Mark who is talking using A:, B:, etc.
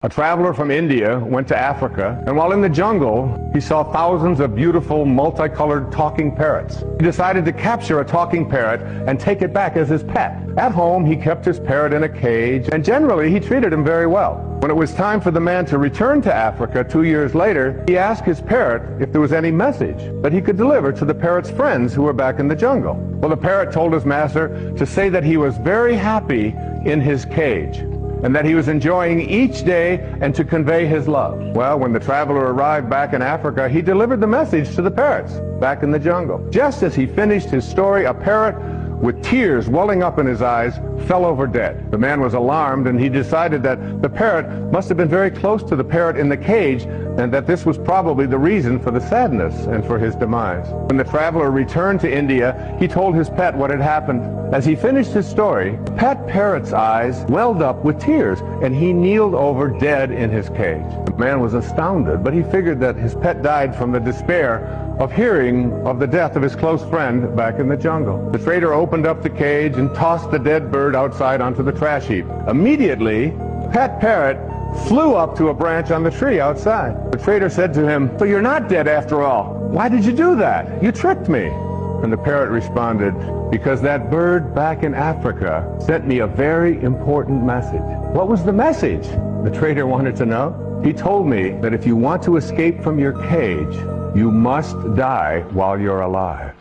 A: A traveler from India went to Africa, and while in the jungle, he saw thousands of beautiful, multicolored talking parrots. He decided to capture a talking parrot and take it back as his pet. At home, he kept his parrot in a cage, and generally, he treated him very well. When it was time for the man to return to Africa 2 years later, he asked his parrot if there was any message that he could deliver to the parrot's friends who were back in the jungle. Well, the parrot told his master to say that he was very happy in his cage, and that he was enjoying each day, and to convey his love. Well, when the traveler arrived back in Africa, he delivered the message to the parrots back in the jungle. Just as he finished his story, a parrot with tears welling up in his eyes fell over dead. The man was alarmed, and he decided that the parrot must have been very close to the parrot in the cage, and that this was probably the reason for the sadness and for his demise. When the traveler returned to India, he told his pet what had happened. As he finished his story, the pet parrot's eyes welled up with tears, and he kneeled over dead in his cage. The man was astounded, but he figured that his pet died from the despair of hearing of the death of his close friend back in the jungle. The trader opened up the cage and tossed the dead bird outside onto the trash heap. Immediately, the pet parrot flew up to a branch on the tree outside. The trader said to him, "So you're not dead after all. Why did you do that? You tricked me." And the parrot responded, "Because that bird back in Africa sent me a very important message." What was the message? The trader wanted to know. He told me that if you want to escape from your cage, you must die while you're alive.